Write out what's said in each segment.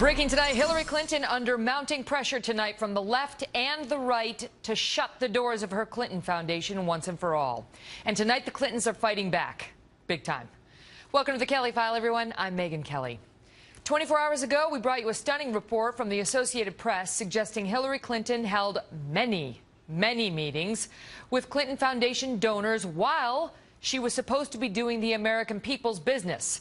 Breaking tonight, Hillary Clinton under mounting pressure tonight from the left and the right to shut the doors of her Clinton Foundation once and for all. And tonight, the Clintons are fighting back. Big time. Welcome to the Kelly File, everyone. I'm Megyn Kelly. 24 hours ago, we brought you a stunning report from the Associated Press suggesting Hillary Clinton held many meetings with Clinton Foundation donors while she was supposed to be doing the American people's business.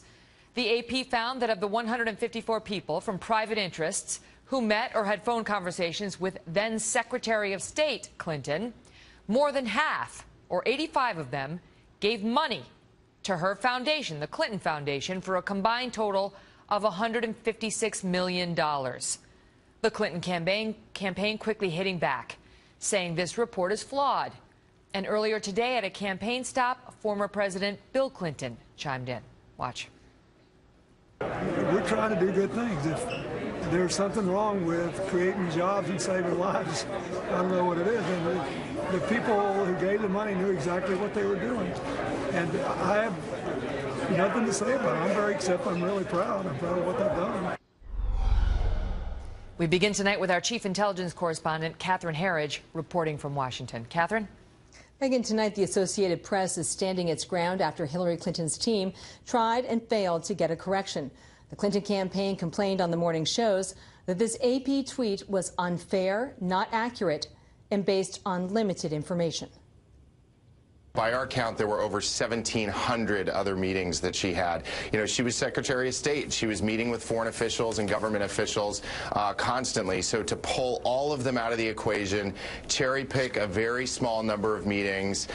The AP found that of the 154 people from private interests who met or had phone conversations with then Secretary of State Clinton, more than half, or 85 of them, gave money to her foundation, the Clinton Foundation, for a combined total of $156 million. The Clinton campaign quickly hitting back, saying this report is flawed. And earlier today at a campaign stop, former President Bill Clinton chimed in. Watch. We're trying to do good things. If there's something wrong with creating jobs and saving lives, I don't know what it is. And the people who gave the money knew exactly what they were doing. And I have nothing to say about it. I'm really proud. I'm proud of what they've done. We begin tonight with our chief intelligence correspondent, Catherine Herridge, reporting from Washington. Catherine? Megyn, tonight the Associated Press is standing its ground after Hillary Clinton's team tried and failed to get a correction. The Clinton campaign complained on the morning shows that this AP tweet was unfair, not accurate, and based on limited information. By our count, there were over 1,700 other meetings that she had. You know, she was Secretary of State. She was meeting with foreign officials and government officials constantly. So to pull all of them out of the equation, cherry pick a very small number of meetings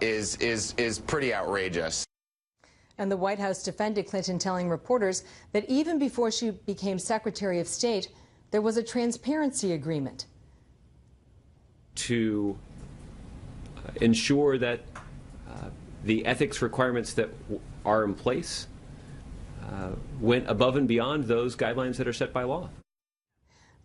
is pretty outrageous. And the White House defended Clinton, telling reporters that even before she became Secretary of State, there was a transparency agreement. To ensure that the ethics requirements that are in place went above and beyond those guidelines that are set by law.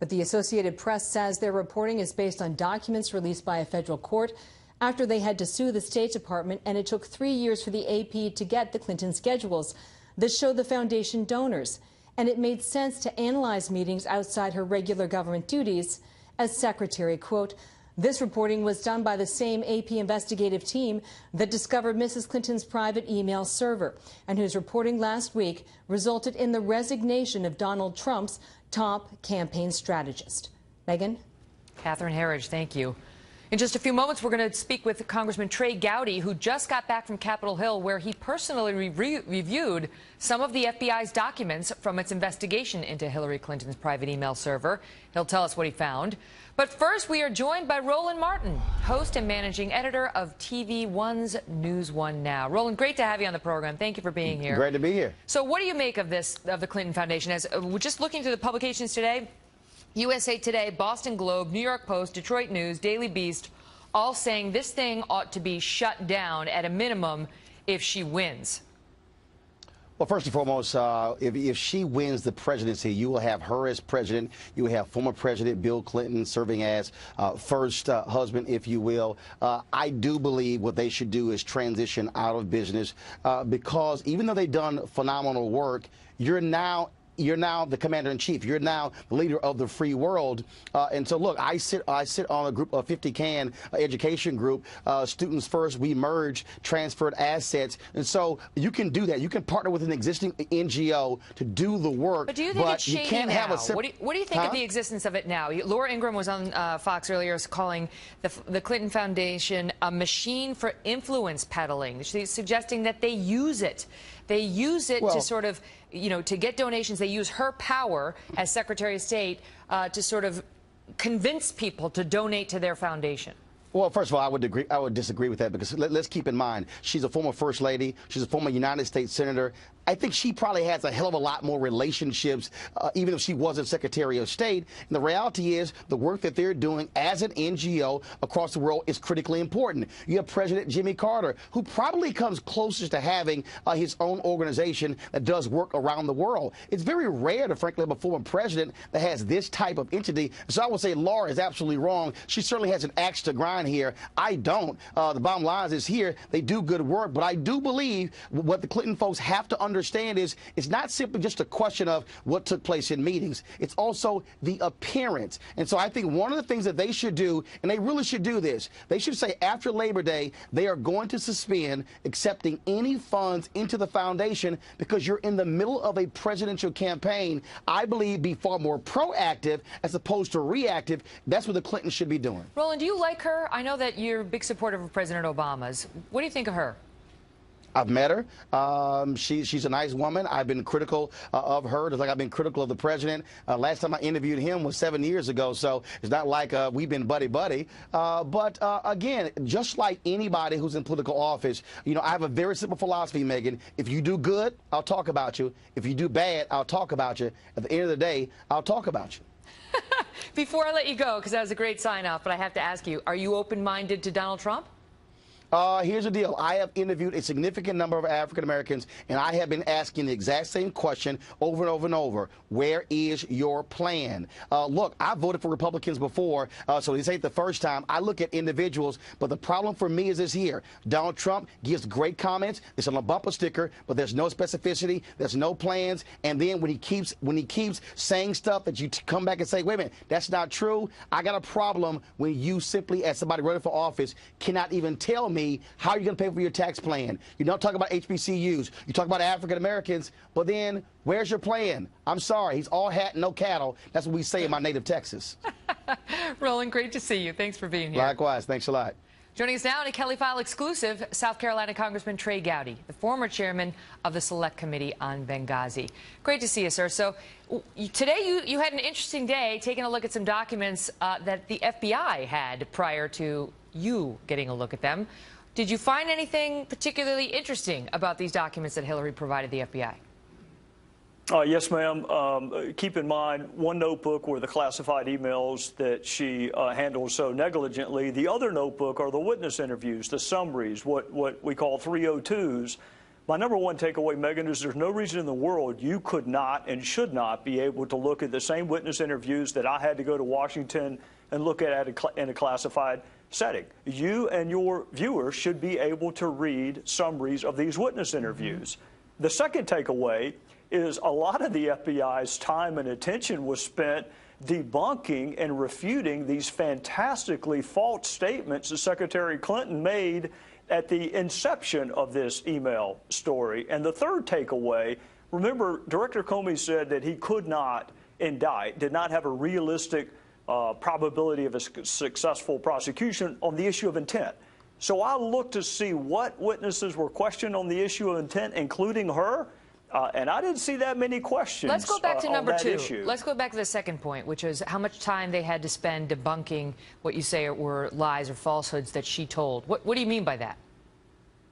But the Associated Press says their reporting is based on documents released by a federal court after they had to sue the State Department, and it took 3 years for the AP to get the Clinton schedules that showed the foundation donors. And it made sense to analyze meetings outside her regular government duties as secretary. Quote, "This reporting was done by the same AP investigative team that discovered Mrs. Clinton's private email server and whose reporting last week resulted in the resignation of Donald Trump's top campaign strategist." Megyn? Catherine Herridge, thank you. In just a few moments, we're going to speak with Congressman Trey Gowdy, who just got back from Capitol Hill, where he personally reviewed some of the FBI's documents from its investigation into Hillary Clinton's private email server. He'll tell us what he found. But first, we are joined by Roland Martin, host and managing editor of TV One's News One Now. Roland, great to have you on the program. Thank you for being here. Great to be here. So what do you make of this, of the Clinton Foundation? As we're just looking through the publications today, USA Today, Boston Globe, New York Post, Detroit News, Daily Beast, all saying this thing ought to be shut down at a minimum if she wins. Well, first and foremost, if she wins the presidency, you will have her as president. You will have former President Bill Clinton serving as first husband, if you will. I do believe what they should do is transition out of business because even though they've done phenomenal work, you're now the commander-in-chief. You're now the leader of the free world. And so, look, I sit on a group of 50 CAN education group, Students First. We merge transferred assets. And so you can do that. You can partner with an existing NGO to do the work. But do you think it's shady you can't now? Have a what do you think of the existence of it now? Laura Ingraham was on Fox earlier calling the Clinton Foundation a machine for influence peddling. She's suggesting that they use it. They use it to sort of, you know, to get donations. They use her power as Secretary of State to sort of convince people to donate to their foundation. Well, first of all, I would disagree with that because let's keep in mind she's a former First Lady. She's a former United States Senator. I think she probably has a hell of a lot more relationships, even if she wasn't Secretary of State. And the reality is the work that they're doing as an NGO across the world is critically important. You have President Jimmy Carter, who probably comes closest to having his own organization that does work around the world. It's very rare to, frankly, have a former president that has this type of entity. So I would say Laura is absolutely wrong. She certainly has an axe to grind line here. I don't. The bottom line is here, they do good work, but I do believe what the Clinton folks have to understand is it's not simply just a question of what took place in meetings. It's also the appearance. And so I think one of the things that they should do, and they really should do this, they should say after Labor Day, they are going to suspend accepting any funds into the foundation because you're in the middle of a presidential campaign. I believe be far more proactive as opposed to reactive. That's what the Clintons should be doing. Roland, do you like her? I know that you're a big supporter of President Obama's. What do you think of her? I've met her. She's a nice woman. I've been critical of her, just like I've been critical of the president. Last time I interviewed him was 7 years ago, so it's not like we've been buddy-buddy. But again, just like anybody who's in political office, you know, I have a very simple philosophy, Megan. If you do good, I'll talk about you. If you do bad, I'll talk about you. At the end of the day, I'll talk about you. Before I let you go, because that was a great sign-off, but I have to ask you, are you open-minded to Donald Trump? Here's the deal. I have interviewed a significant number of African Americans, and I have been asking the exact same question over and over and over. Where is your plan? Look, I voted for Republicans before, so this ain't the first time. I look at individuals, but the problem for me is this here. Donald Trump gives great comments. It's on a bumper sticker, but there's no specificity. There's no plans. And then when he keeps saying stuff that you come back and say, wait a minute, that's not true. I got a problem when you simply, as somebody running for office, cannot even tell me how you're going to pay for your tax plan. You don't talk about HBCUs. You talk about African Americans, but then where's your plan? I'm sorry. He's all hat, no cattle. That's what we say in my native Texas. Roland, great to see you. Thanks for being here. Likewise. Thanks a lot. Joining us now in a Kelly File exclusive, South Carolina Congressman Trey Gowdy, the former chairman of the Select Committee on Benghazi. Great to see you, sir. So today you had an interesting day taking a look at some documents that the FBI had prior to you getting a look at them. Did you find anything particularly interesting about these documents that Hillary provided the FBI? Yes, ma'am. Keep in mind, one notebook were the classified emails that she handled so negligently. The other notebook are the witness interviews, the summaries, what we call 302s. My number one takeaway, Megan, is there's no reason in the world you could not and should not be able to look at the same witness interviews that I had to go to Washington and look at in a classified setting. You and your viewers should be able to read summaries of these witness interviews. The second takeaway is a lot of the FBI's time and attention was spent debunking and refuting these fantastically false statements that Secretary Clinton made at the inception of this email story. And the third takeaway, remember, Director Comey said that he could not indict, did not have a realistic probability of a successful prosecution on the issue of intent. So I looked to see what witnesses were questioned on the issue of intent, including her, and I didn't see that many questions. Let's go back to number two. Issue. Let's go back to the second point, which is how much time they had to spend debunking what you say were lies or falsehoods that she told. What do you mean by that?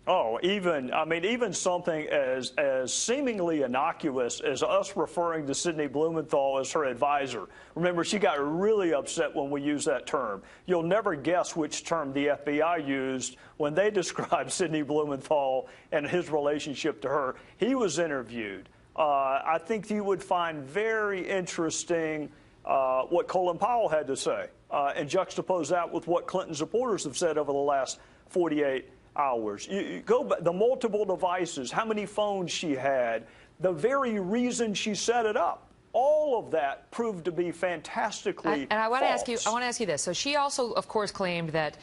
Oh, even something as seemingly innocuous as us referring to Sidney Blumenthal as her advisor. Remember, she got really upset when we used that term. You'll never guess which term the FBI used when they described Sidney Blumenthal and his relationship to her. He was interviewed. I think you would find very interesting what Colin Powell had to say and juxtapose that with what Clinton supporters have said over the last 48 hours. You go back, the multiple devices, how many phones she had, the very reason she set it up. All of that proved to be fantastically and I want false. to ask you this. So she also, of course, claimed that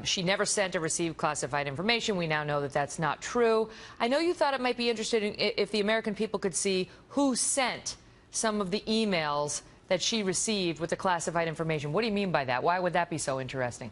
she never sent or received classified information. We now know that that's not true. I know you thought it might be interesting if the American people could see who sent some of the emails that she received with the classified information. What do you mean by that? Why would that be so interesting?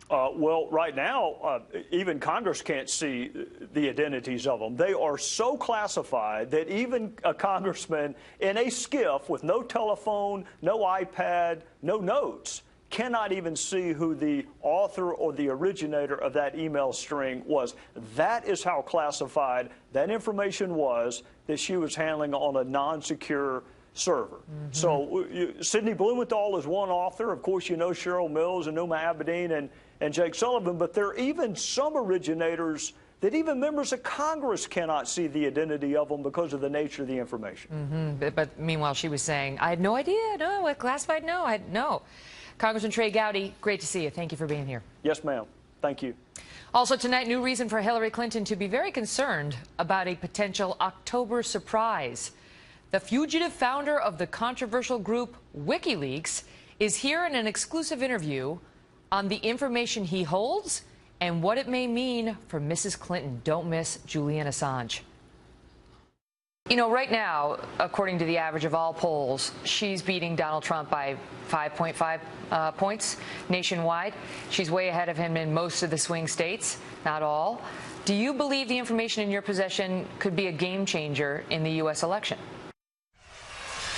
Well, right now, even Congress can't see the identities of them. They are so classified that even a congressman in a skiff with no telephone, no iPad, no notes, cannot even see who the author or the originator of that email string was. That is how classified that information was that she was handling on a non-secure server. So Sidney Blumenthal is one author. Of course, you know Cheryl Mills and Numa Abedin and Jake Sullivan, but there are even some originators that even members of Congress cannot see the identity of them because of the nature of the information. But meanwhile, she was saying, I had no idea, no, classified, no, no. Congressman Trey Gowdy, great to see you. Thank you for being here. Yes, ma'am. Thank you. Also tonight, new reason for Hillary Clinton to be very concerned about a potential October surprise. The fugitive founder of the controversial group WikiLeaks is here in an exclusive interview on the information he holds and what it may mean for Mrs. Clinton. Don't miss Julian Assange. You know, right now, according to the average of all polls, she's beating Donald Trump by 5.5 points nationwide. She's way ahead of him in most of the swing states, not all. Do you believe the information in your possession could be a game changer in the U.S. election?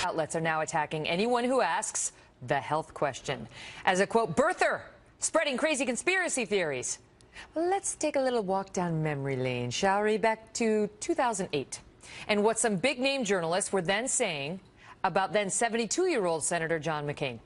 Outlets are now attacking anyone who asks the health question as a, quote, birther spreading crazy conspiracy theories. Well, let's take a little walk down memory lane, shall we? Back to 2008. And what some big-name journalists were then saying about then 72-year-old Senator John McCain.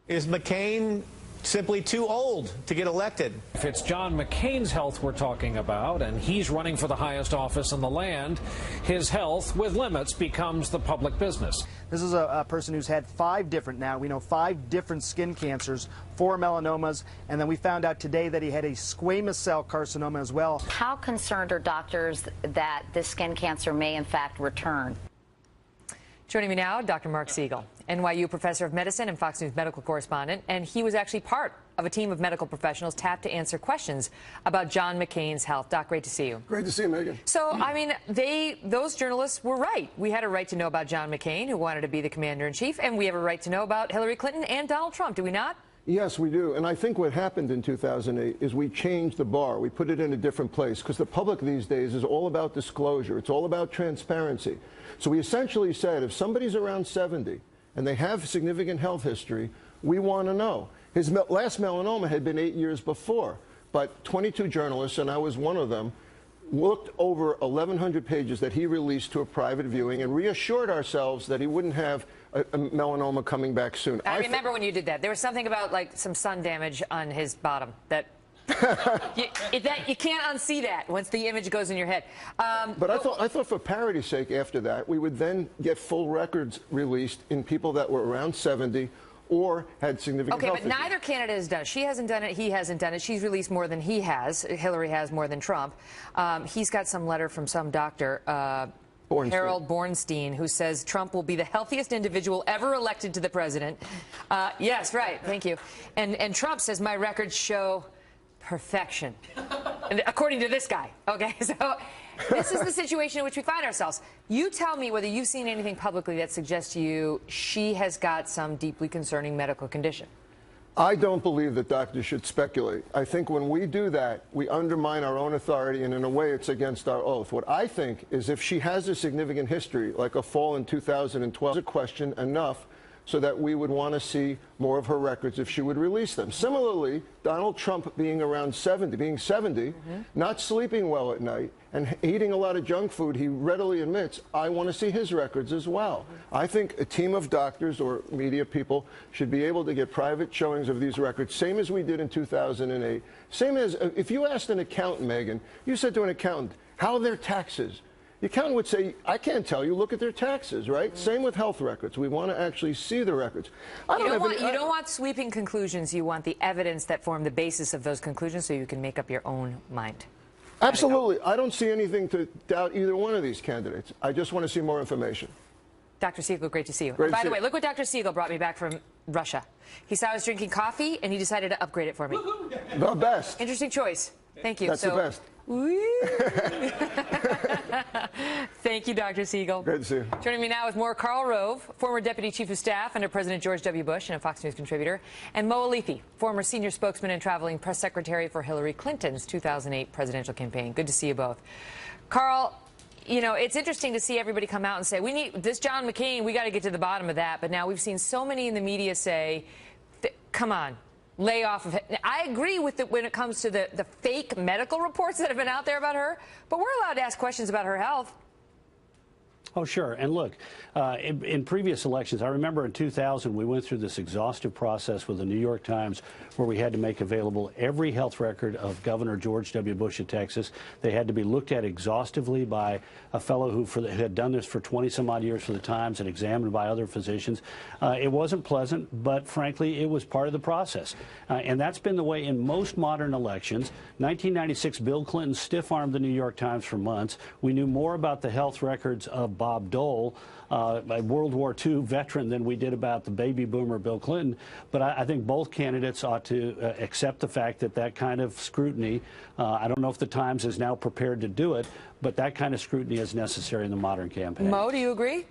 Is McCain simply too old to get elected? If it's John McCain's health we're talking about, and he's running for the highest office in the land, his health, with limits, becomes the public business. This is a person who's had 5 different skin cancers, 4 melanomas, and then we found out today that he had a squamous cell carcinoma as well. How concerned are doctors that this skin cancer may in fact return? Joining me now, Dr. Mark Siegel, NYU professor of medicine and Fox News medical correspondent, and he was actually part of a team of medical professionals tapped to answer questions about John McCain's health. Doc, great to see you. Great to see you, Megan. So, I mean, those journalists were right. We had a right to know about John McCain, who wanted to be the commander-in-chief, and we have a right to know about Hillary Clinton and Donald Trump, do we not? Yes, we do. And I think what happened in 2008 is we changed the bar. We put it in a different place because the public these days is all about disclosure. It's all about transparency. So we essentially said if somebody's around 70 and they have significant health history, we want to know. His last melanoma had been 8 years before, but 22 journalists, and I was one of them, looked over 1,100 pages that he released to a private viewing and reassured ourselves that he wouldn't have a melanoma coming back soon. I remember when you did that. There was something about like some sun damage on his bottom that you can't unsee that once the image goes in your head. But I thought for parity's sake after that, we would then get full records released in people that were around 70 or had significant health but neither candidate has done it. She hasn't done it. He hasn't done it. She's released more than he has. Hillary has more than Trump. He's got some letter from some doctor, Harold Bornstein, who says Trump will be the healthiest individual ever elected to the president. Yes, right. Thank you. And Trump says my records show perfection, according to this guy. Okay, so this is the situation in which we find ourselves. You tell me whether you've seen anything publicly that suggests to you she has got some deeply concerning medical condition. I don't believe that doctors should speculate. I think when we do that, we undermine our own authority, and in a way, it's against our oath. What I think is if she has a significant history, like a fall in 2012, a question enough so that we would want to see more of her records if she would release them. Similarly, Donald Trump being around 70, not sleeping well at night, and eating a lot of junk food, he readily admits, I want to see his records as well. I think a team of doctors or media people should be able to get private showings of these records, same as we did in 2008. Same as, if you asked an accountant, Megan, you said to an accountant, how are their taxes? The accountant would say, I can't tell you, look at their taxes, right? Same with health records. We want to actually see the records. You don't want sweeping conclusions. You want the evidence that form the basis of those conclusions so you can make up your own mind. Absolutely. I don't see anything to doubt either one of these candidates. I just want to see more information. Dr. Siegel, great to see you. By the way, look what Dr. Siegel brought me back from Russia. He saw I was drinking coffee, and he decided to upgrade it for me. The best. Interesting choice. Thank you. That's the best. Thank you, Dr. Siegel. Great to see you. Joining me now is more Karl Rove, former Deputy Chief of Staff under President George W. Bush and a Fox News contributor, and Mo Alifi, former Senior Spokesman and Traveling Press Secretary for Hillary Clinton's 2008 presidential campaign. Good to see you both. Karl, you know, it's interesting to see everybody come out and say, we need this John McCain, we got to get to the bottom of that. But now we've seen so many in the media say, come on. Lay off of it. I agree with it when it comes to the fake medical reports that have been out there about her, but we're allowed to ask questions about her health. Oh, sure. And look, in previous elections, I remember in 2000, we went through this exhaustive process with the New York Times where we had to make available every health record of Governor George W. Bush of Texas. They had to be looked at exhaustively by a fellow who had done this for 20-some-odd years for the Times and examined by other physicians. It wasn't pleasant, but frankly, it was part of the process. And that's been the way in most modern elections. 1996, Bill Clinton stiff-armed the New York Times for months. We knew more about the health records of Bob Dole, a World War II veteran, than we did about the baby boomer Bill Clinton. But I think both candidates ought to accept the fact that that kind of scrutiny, I don't know if the Times is now prepared to do it, but that kind of scrutiny is necessary in the modern campaign. Mo, do you agree?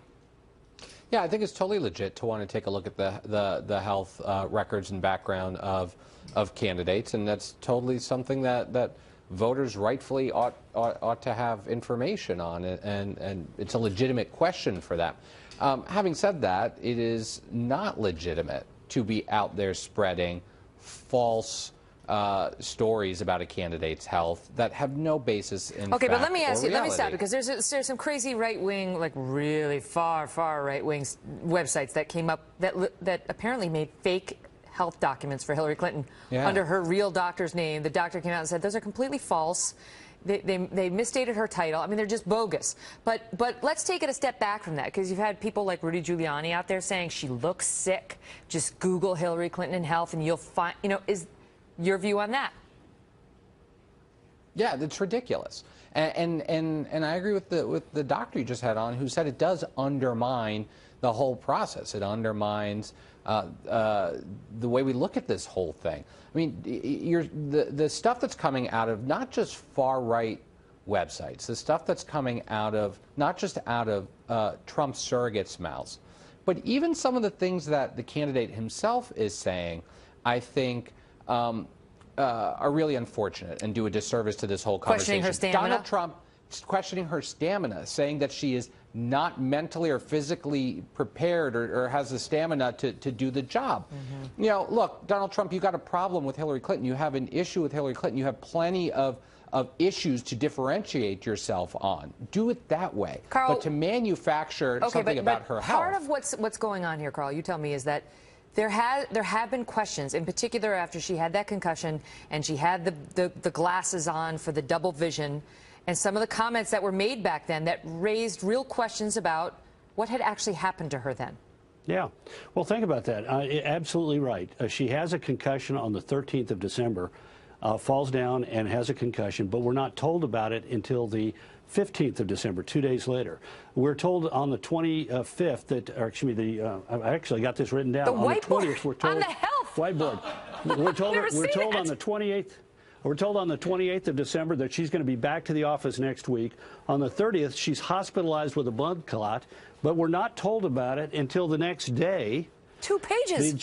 Yeah, I think it's totally legit to want to take a look at the health records and background of candidates, and that's totally something that voters rightfully ought to have information on, and it's a legitimate question for them. Having said that, it is not legitimate to be out there spreading false stories about a candidate's health that have no basis in fact. Okay, but let me ask you, let me stop, reality. because there's some crazy right-wing, like really far right-wing websites that came up that apparently made fake health documents for Hillary Clinton under her real doctor's name. The doctor came out and said those are completely false. They misstated her title. I mean, they're just bogus. But let's take it a step back from that, because you've had people like Rudy Giuliani out there saying she looks sick. Just Google Hillary Clinton and health, and you'll find. You know, is your view on that? Yeah, that's ridiculous. And I agree with the doctor you just had on, who said it does undermine the whole process. It undermines the way we look at this whole thing. I mean, the stuff that's coming out of not just far-right websites, the stuff that's coming out of, not just out of Trump's surrogates' mouths, but even some of the things that the candidate himself is saying, I think are really unfortunate and do a disservice to this whole conversation. Questioning her stamina? Donald Trump questioning her stamina, saying that she is not mentally or physically prepared or has the stamina to do the job. You know, look, Donald Trump, you got a problem with Hillary Clinton. You have an issue with Hillary Clinton. You have plenty of issues to differentiate yourself on. Do it that way. Carl, but to manufacture something about her health. Part of what's going on here, Carl, you tell me, is that there have been questions, in particular after she had that concussion and she had the glasses on for the double vision, and some of the comments that were made back then that raised real questions about what had actually happened to her then. Yeah. Well, think about that. Absolutely right. She has a concussion on the 13th of December, falls down and has a concussion, but we're not told about it until the 15th of December, 2 days later. We're told on the 25th that, or excuse me, I actually got this written down. The on whiteboard, the 20th, we're told, on the health. Whiteboard. We're told on the 28th. We're told on the 28th of December that she's going to be back to the office next week. On the 30th, she's hospitalized with a blood clot, but we're not told about it until the next day. 2 pages.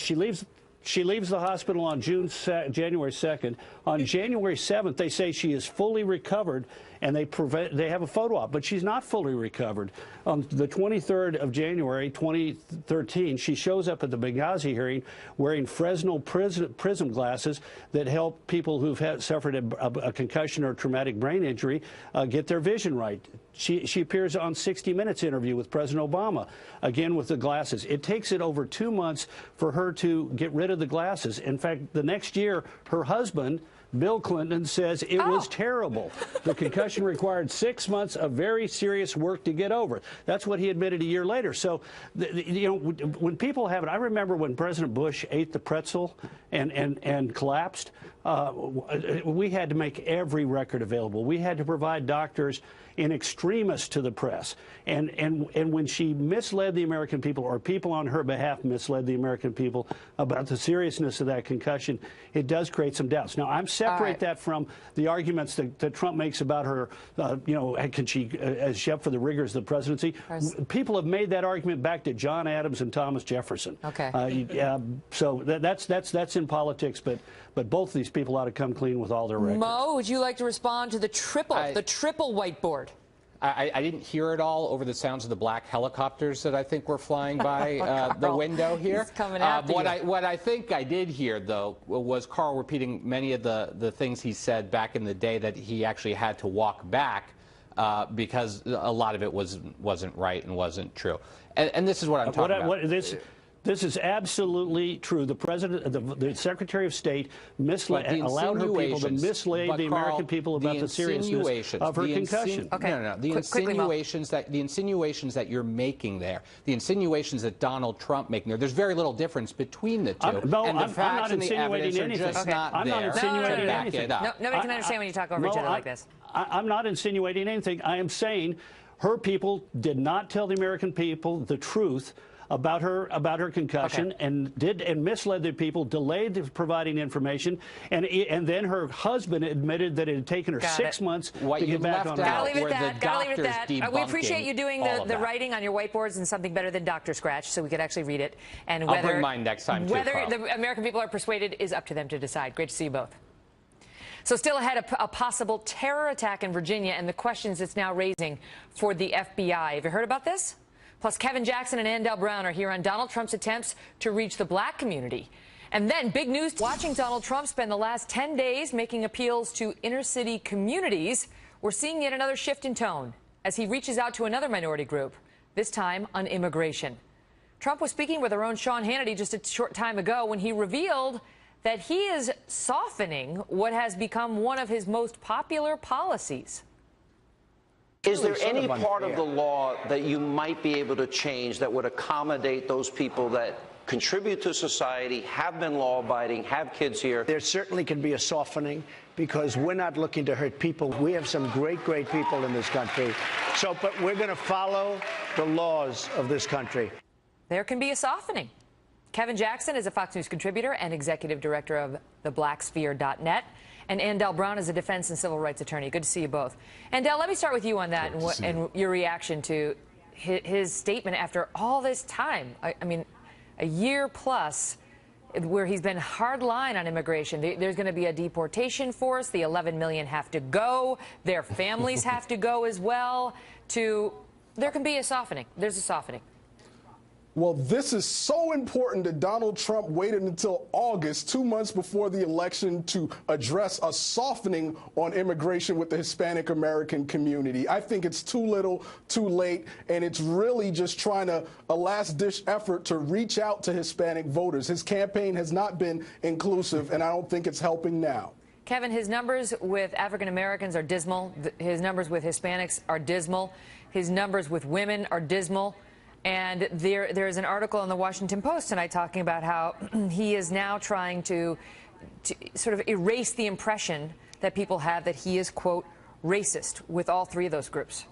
She leaves the hospital on January 2nd. On January 7th, they say she is fully recovered, and they have a photo op, but she's not fully recovered. On the 23rd of January, 2013, she shows up at the Benghazi hearing wearing Fresnel prism glasses that help people who've suffered a concussion or traumatic brain injury get their vision right. She appears on 60 Minutes interview with President Obama, again with the glasses. It takes it over 2 months for her to get rid of the glasses. In fact, the next year, her husband, Bill Clinton, says it was terrible. The concussion required 6 months of very serious work to get over. That's what he admitted a year later. So, you know, when people have it, I remember when President Bush ate the pretzel and collapsed. We had to make every record available. We had to provide doctors in extremis to the press. And when she misled the American people, or people on her behalf misled the American people about the seriousness of that concussion, it does create some doubts. Now, I'm separate that from the arguments that Trump makes about her, you know, can she, as chef for the rigors of the presidency. People have made that argument back to John Adams and Thomas Jefferson. Okay. So that's in politics, but both of these people ought to come clean with all their records. Mo, would you like to respond to the triple whiteboard? I didn't hear it all over the sounds of the black helicopters that I think were flying by the window here. He's coming after you. What I think I did hear, though, was Carl repeating many of the things he said back in the day that he actually had to walk back because a lot of it wasn't right and wasn't true. And this is what I'm talking about. This is absolutely true. The president, the Secretary of State, allowed her people to mislead the American people about the seriousness of her concussion. No. The insinuations that you're making there, the insinuations that Donald Trump making there, there's very little difference between the two. I'm not insinuating anything. I'm not insinuating anything. Nobody can understand when you talk over each other like this. I'm not insinuating anything. I am saying her people did not tell the American people the truth about her concussion, and misled the people, delayed providing information, and then her husband admitted that it had taken her 6 months to get back on. Gotta leave it at that. We appreciate you doing the writing on your whiteboards and something better than Dr. Scratch, so we could actually read it. And I'll bring mine next time too, whether Carl. the American people are persuaded is up to them to decide. Great to see you both. So still ahead, a possible terror attack in Virginia and the questions it's now raising for the FBI. Have you heard about this? Plus, Kevin Jackson and Andel Brown are here on Donald Trump's attempts to reach the black community. And then big news, watching Donald Trump spend the last 10 days making appeals to inner city communities. We're seeing yet another shift in tone as he reaches out to another minority group, this time on immigration. Trump was speaking with our own Sean Hannity just a short time ago when he revealed that he is softening what has become one of his most popular policies. Is there any part of the law that you might be able to change that would accommodate those people that contribute to society, have been law-abiding, have kids here? There certainly can be a softening because we're not looking to hurt people. We have some great people in this country. But we're going to follow the laws of this country. There can be a softening. Kevin Jackson is a Fox News contributor and executive director of theblacksphere.net. And Andel Brown is a defense and civil rights attorney. Good to see you both. Andel, let me start with you on that and your reaction to his statement after all this time. I mean, a year plus where he's been hard line on immigration. There's going to be a deportation force. The 11 million have to go. Their families have to go as well. There can be a softening. There's a softening. Well, this is so important that Donald Trump waited until August, 2 months before the election, to address a softening on immigration with the Hispanic American community. I think it's too little, too late, and it's really just trying a last-ditch effort to reach out to Hispanic voters. His campaign has not been inclusive, and I don't think it's helping now. Kevin, his numbers with African Americans are dismal. His numbers with Hispanics are dismal. His numbers with women are dismal. And there's an article in the Washington Post tonight talking about how he is now trying to sort of erase the impression that people have that he is, quote, racist with all three of those groups.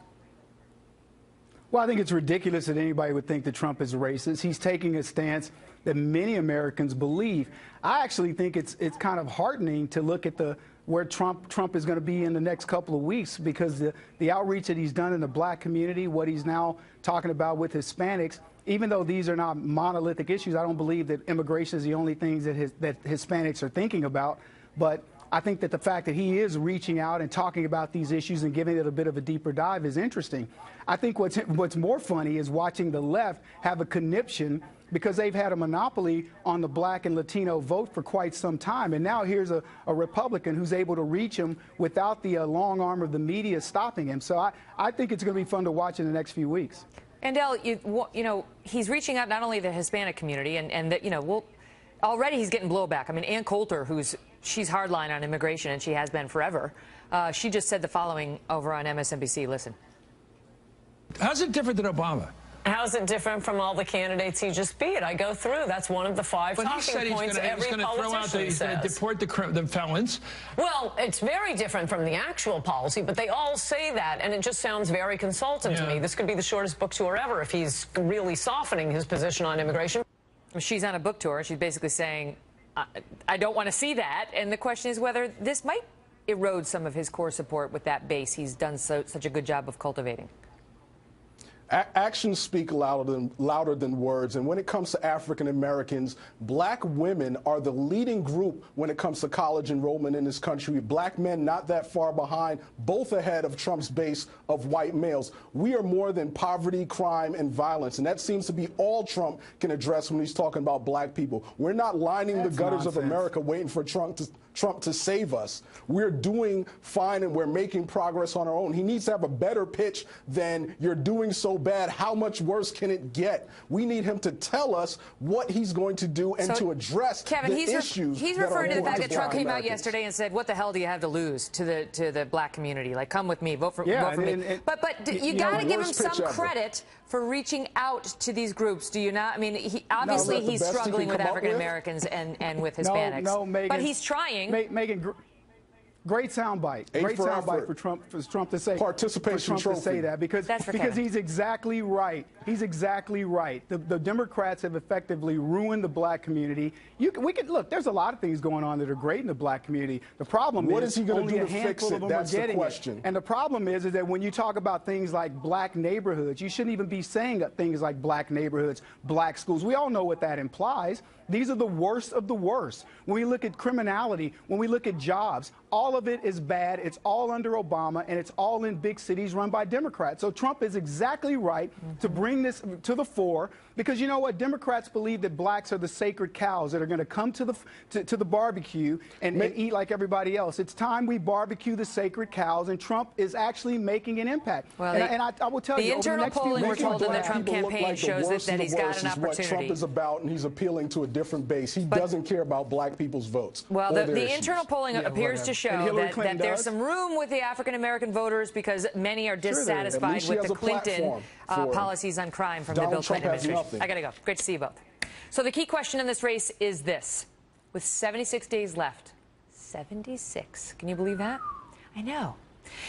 Well, I think it's ridiculous that anybody would think that Trump is racist. He's taking a stance that many Americans believe. I actually think it's kind of heartening to look at where Trump is going to be in the next couple of weeks, because the outreach that he's done in the black community, what he's now talking about with Hispanics, even though these are not monolithic issues, I don't believe that immigration is the only things that Hispanics are thinking about. But I think that the fact that he is reaching out and talking about these issues and giving it a bit of a deeper dive is interesting. I think what's more funny is watching the left have a conniption because they've had a monopoly on the black and Latino vote for quite some time. And now here's a Republican who's able to reach him without the long arm of the media stopping him. So I think it's going to be fun to watch in the next few weeks. Andel, you know, he's reaching out not only to the Hispanic community, and that, you know, already he's getting blowback. I mean, Ann Coulter, she's hardline on immigration, and she has been forever. She just said the following over on MSNBC. Listen. How's it different than Obama? How's it different from all the candidates he just beat? I go through. That's one of the 5 talking points every politician he's going to deport the felons. Well, it's very different from the actual policy, but they all say that, and it just sounds very consultant to me. This could be the shortest book tour ever if he's really softening his position on immigration. She's on a book tour. She's basically saying, I don't want to see that. And the question is whether this might erode some of his core support with that base he's done such a good job of cultivating. Actions speak louder than words, and when it comes to African Americans, black women are the leading group when it comes to college enrollment in this country. Black men not that far behind, both ahead of Trump's base of white males. We are more than poverty, crime, and violence, and that seems to be all Trump can address when he's talking about black people. We're not lining the gutters of America waiting for Trump Trump to save us. We're doing fine and we're making progress on our own. He needs to have a better pitch than "you're doing so bad, how much worse can it get?" We need him to tell us what he's going to do and to address Kevin, the issues. He's referring to the fact that Trump came out yesterday and said, "What the hell do you have to lose to the black community? Like, come with me, vote for me." But you got to give him some credit for reaching out to these groups, do you not? I mean, he's struggling with African Americans and with Hispanics. No, Megan, but he's trying. Megan, great soundbite. Great soundbite for Trump to say. Participation trophy. To say that because he's exactly right. He's exactly right. The Democrats have effectively ruined the black community. We could look. There's a lot of things going on that are great in the black community. The problem is he going to only do a to handful fix of them it? That's are getting the question. it. And the problem is that when you talk about things like black neighborhoods, you shouldn't even be saying things like black neighborhoods, black schools. We all know what that implies. These are the worst of the worst. When we look at criminality, when we look at jobs, all of it is bad. It's all under Obama, and it's all in big cities run by Democrats. So Trump is exactly right to bring this to the fore, because you know what? Democrats believe that blacks are the sacred cows that are going to come to the barbecue and eat like everybody else. It's time we barbecue the sacred cows, and Trump is actually making an impact. Well, I will tell you, the internal polling we're told in the Trump campaign like shows that he's got an what opportunity. Trump is about, and he's appealing to a different base. He doesn't care about black people's votes. Well, the internal polling appears to show that there's some room with the African American voters because many are dissatisfied with the Clinton policies on crime from the Bill Clinton administration. I got to go. Great to see you both. So the key question in this race is this. With 76 days left, 76, can you believe that? I know.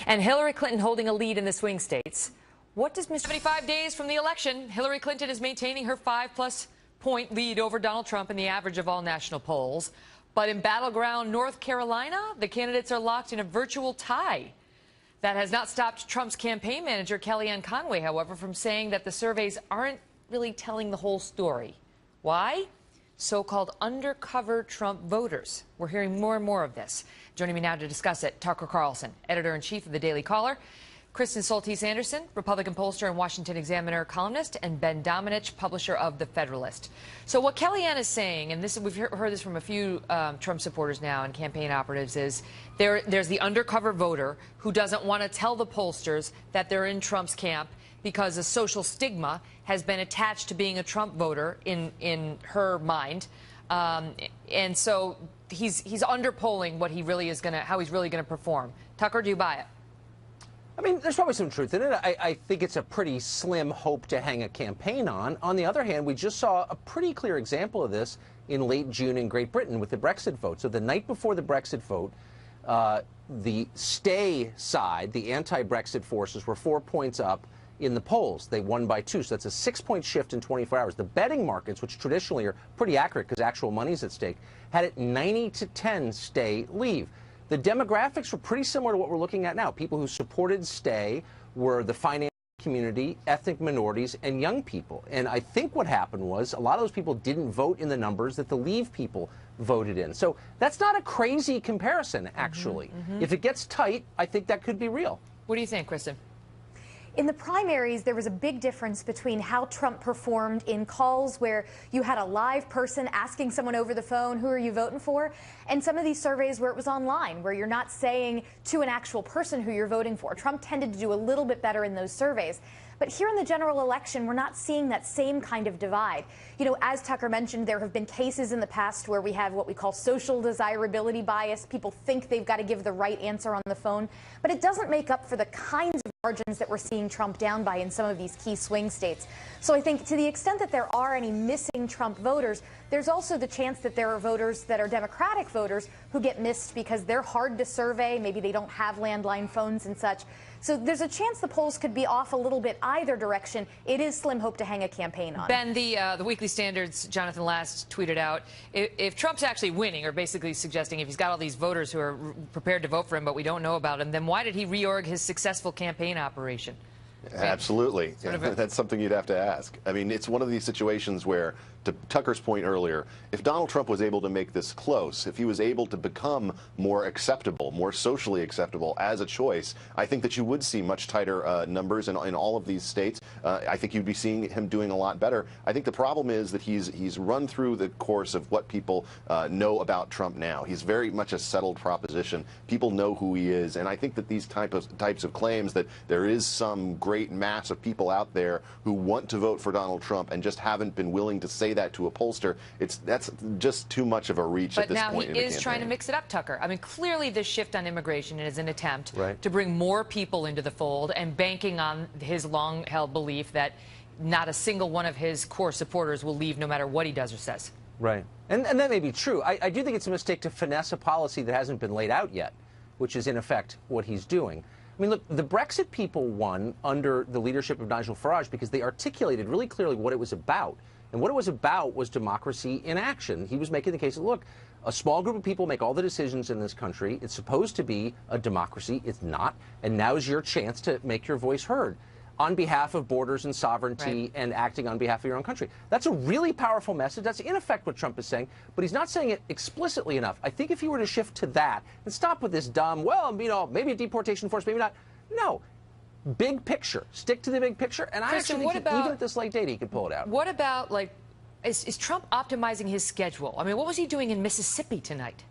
And Hillary Clinton holding a lead in the swing states. What does 75 days from the election, Hillary Clinton is maintaining her 5+ point lead over Donald Trump in the average of all national polls. But in battleground North Carolina, the candidates are locked in a virtual tie. That has not stopped Trump's campaign manager, Kellyanne Conway, however, from saying that the surveys aren't really telling the whole story. Why? So-called undercover Trump voters. We're hearing more and more of this. Joining me now to discuss it, Tucker Carlson, editor-in-chief of the Daily Caller, Kristen Soltis-Anderson, Republican pollster and Washington Examiner columnist, and Ben Domenech, publisher of The Federalist. So what Kellyanne is saying, and we've heard this from a few Trump supporters now and campaign operatives, is there's the undercover voter who doesn't want to tell the pollsters that they're in Trump's camp because a social stigma has been attached to being a Trump voter in her mind. And so he's underpolling what he really is how he's really going to perform. Tucker, do you buy it? I mean, there's probably some truth in it. I think it's a pretty slim hope to hang a campaign on. On the other hand, we just saw a pretty clear example of this in late June in Great Britain with the Brexit vote. So the night before the Brexit vote, the stay side, the anti-Brexit forces, were 4 points up in the polls. They won by 2, so that's a 6-point shift in 24 hours. The betting markets, which traditionally are pretty accurate because actual money's at stake, had it 90-10 stay, leave. The demographics were pretty similar to what we're looking at now. People who supported stay were the finance community, ethnic minorities, and young people. And I think what happened was a lot of those people didn't vote in the numbers that the leave people voted in. So that's not a crazy comparison, actually. If it gets tight, I think that could be real. What do you think, Kristen? In the primaries, there was a big difference between how Trump performed in calls where you had a live person asking someone over the phone, who are you voting for? And some of these surveys where it was online, where you're not saying to an actual person who you're voting for. Trump tended to do a little bit better in those surveys. But here in the general election, we're not seeing that same kind of divide. You know, as Tucker mentioned, there have been cases in the past where we have what we call social desirability bias. People think they've got to give the right answer on the phone, but it doesn't make up for the kinds of margins that we're seeing Trump down by in some of these key swing states. So I think to the extent that there are any missing Trump voters, there's also the chance that there are voters that are Democratic voters who get missed because they're hard to survey. Maybe they don't have landline phones and such. So there's a chance the polls could be off a little bit either direction. It is slim hope to hang a campaign on. Ben, the Weekly Standard's Jonathan Last tweeted out, if Trump's actually winning, or basically suggesting if he's got all these voters who are prepared to vote for him but we don't know about him, then why did he reorg his successful campaign operation? Absolutely. That's something you'd have to ask. I mean, it's one of these situations where to Tucker's point earlier, if Donald Trump was able to make this close, if he was able to become more acceptable, more socially acceptable as a choice, I think that you would see much tighter numbers in all of these states. I think you'd be seeing him doing a lot better. I think the problem is that he's run through the course of what people know about Trump now. He's very much a settled proposition. People know who he is, and I think that these types of claims that there is some great mass of people out there who want to vote for Donald Trump and just haven't been willing to say that to a pollster, that's just too much of a reach at this point in the campaign. But now he is trying to mix it up, Tucker. I mean, clearly this shift on immigration is an attempt to bring more people into the fold and banking on his long-held belief that not a single one of his core supporters will leave no matter what he does or says. Right. And that may be true. I do think it's a mistake to finesse a policy that hasn't been laid out yet, which is, in effect, what he's doing. I mean, look, the Brexit people won under the leadership of Nigel Farage because they articulated really clearly what it was about. And what it was about was democracy in action. He was making the case that, look, a small group of people make all the decisions in this country. It's supposed to be a democracy. It's not. And now's your chance to make your voice heard on behalf of borders and sovereignty and acting on behalf of your own country. That's a really powerful message. That's in effect what Trump is saying, but he's not saying it explicitly enough. I think if he were to shift to that and stop with this dumb, well, you know, maybe a deportation force, maybe not. No. Big picture. Stick to the big picture. And I actually think even at this late date, he could pull it out. What about, like, is Trump optimizing his schedule? I mean, what was he doing in Mississippi tonight?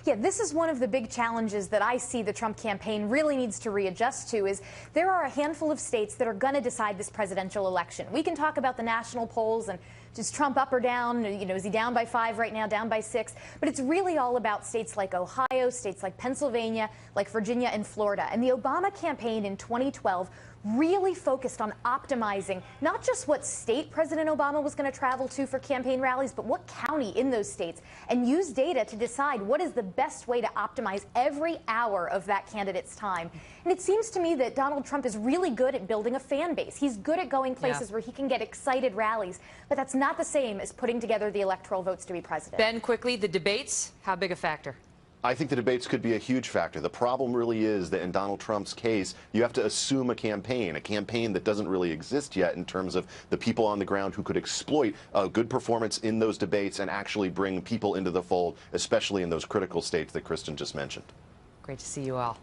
Yeah, this is one of the big challenges that I see the Trump campaign really needs to readjust to is there are a handful of states that are going to decide this presidential election. We can talk about the national polls and is Trump up or down? You know, is he down by 5 right now, down by 6? But it's really all about states like Ohio, states like Pennsylvania, like Virginia and Florida. And the Obama campaign in 2012 really focused on optimizing not just what state President Obama was going to travel to for campaign rallies, but what county in those states, and use data to decide what is the best way to optimize every hour of that candidate's time. And it seems to me that Donald Trump is really good at building a fan base. He's good at going places where he can get excited rallies, but that's not the same as putting together the electoral votes to be president. Ben, quickly, the debates, how big a factor? I think the debates could be a huge factor. The problem really is that in Donald Trump's case, you have to assume a campaign that doesn't really exist yet in terms of the people on the ground who could exploit a good performance in those debates and actually bring people into the fold, especially in those critical states that Kristen just mentioned. Great to see you all.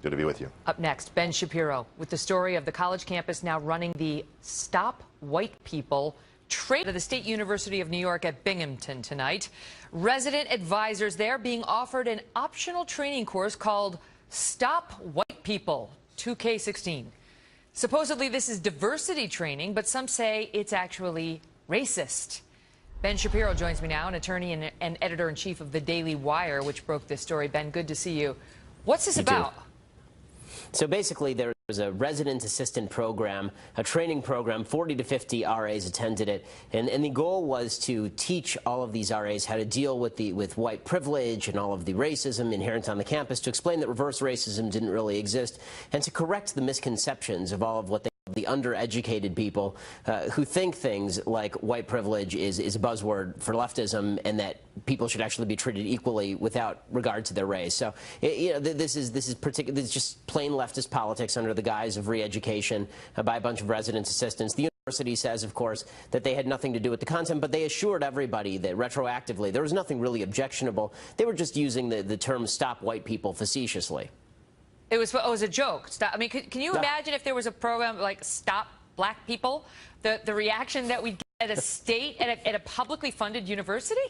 Good to be with you. Up next, Ben Shapiro with the story of the college campus now running the Stop White People trade to the State University of New York at Binghamton tonight. Resident advisors there being offered an optional training course called Stop White People 2K16. Supposedly this is diversity training, but some say it's actually racist. Ben Shapiro joins me now, an attorney and editor-in-chief of the Daily Wire, which broke this story. Ben, good to see you. What's this about? So basically, there was a resident assistant program, a training program. 40 to 50 RAs attended it, and the goal was to teach all of these RAs how to deal with white privilege and all of the racism inherent on the campus, to explain that reverse racism didn't really exist, and to correct the misconceptions of all of what the undereducated people who think things like white privilege is a buzzword for leftism, and that people should actually be treated equally without regard to their race. So, you know, this is just plain leftist politics under the guise of re-education by a bunch of residents' assistants. The university says, of course, that they had nothing to do with the content, but they assured everybody that retroactively there was nothing really objectionable. They were just using the term "stop white people" facetiously. It was a joke. Stop. I mean, can you imagine if there was a program like Stop Black People, the reaction that we'd get at a state, at a publicly funded university?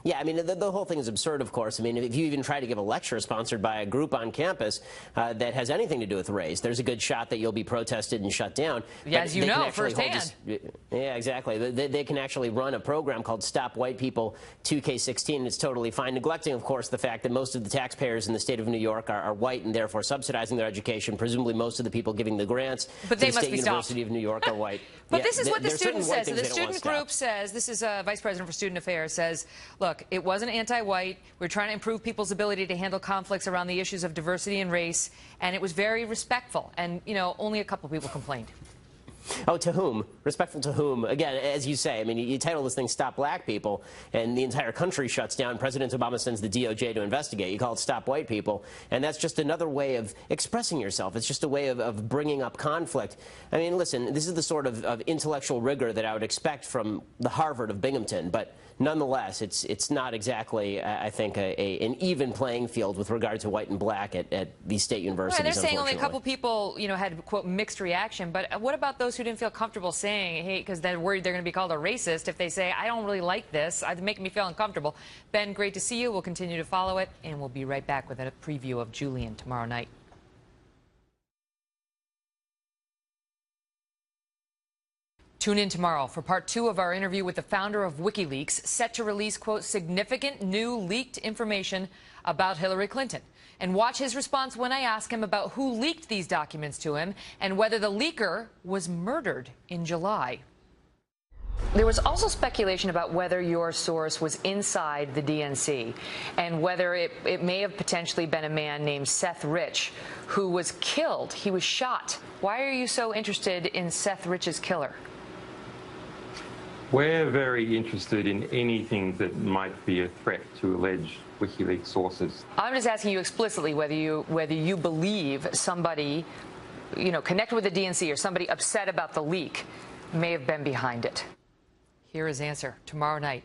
Yeah, I mean, the whole thing is absurd, of course. I mean, if you even try to give a lecture sponsored by a group on campus that has anything to do with race, there's a good shot that you'll be protested and shut down. Yeah, as you know, firsthand. Yeah, exactly. They can actually run a program called Stop White People 2K16. It's totally fine, neglecting, of course, the fact that most of the taxpayers in the state of New York are white and therefore subsidizing their education. Presumably most of the people giving the grants to the State University of New York are white. But this is what the student says. So the student group says, this is Vice President for Student Affairs, says, look, it wasn't anti-white. We're trying to improve people's ability to handle conflicts around the issues of diversity and race, and it was very respectful. And, you know, only a couple people complained. Oh, to whom? Respectful to whom? Again, as you say, I mean, you title this thing Stop Black People, and the entire country shuts down. President Obama sends the DOJ to investigate. You call it Stop White People, and that's just another way of expressing yourself. It's just a way of bringing up conflict. I mean, listen, this is the sort of intellectual rigor that I would expect from the Harvard of Binghamton, but nonetheless, it's not exactly, I think, an even playing field with regard to white and black at these state universities. Right, they're saying only a couple people, had, quote, mixed reaction. But what about those who didn't feel comfortable saying, hey, because they're worried they're going to be called a racist if they say, I don't really like this, it's making me feel uncomfortable. Ben, great to see you. We'll continue to follow it, and we'll be right back with a preview of Julian tomorrow night. Tune in tomorrow for part 2 of our interview with the founder of WikiLeaks, set to release, quote, significant new leaked information about Hillary Clinton. And watch his response when I ask him about who leaked these documents to him and whether the leaker was murdered in July. There was also speculation about whether your source was inside the DNC and whether it may have potentially been a man named Seth Rich who was killed. He was shot. Why are you so interested in Seth Rich's killer? We're very interested in anything that might be a threat to alleged WikiLeaks sources. I'm just asking you explicitly whether you believe somebody, connected with the DNC or somebody upset about the leak may have been behind it. Here is answer tomorrow night.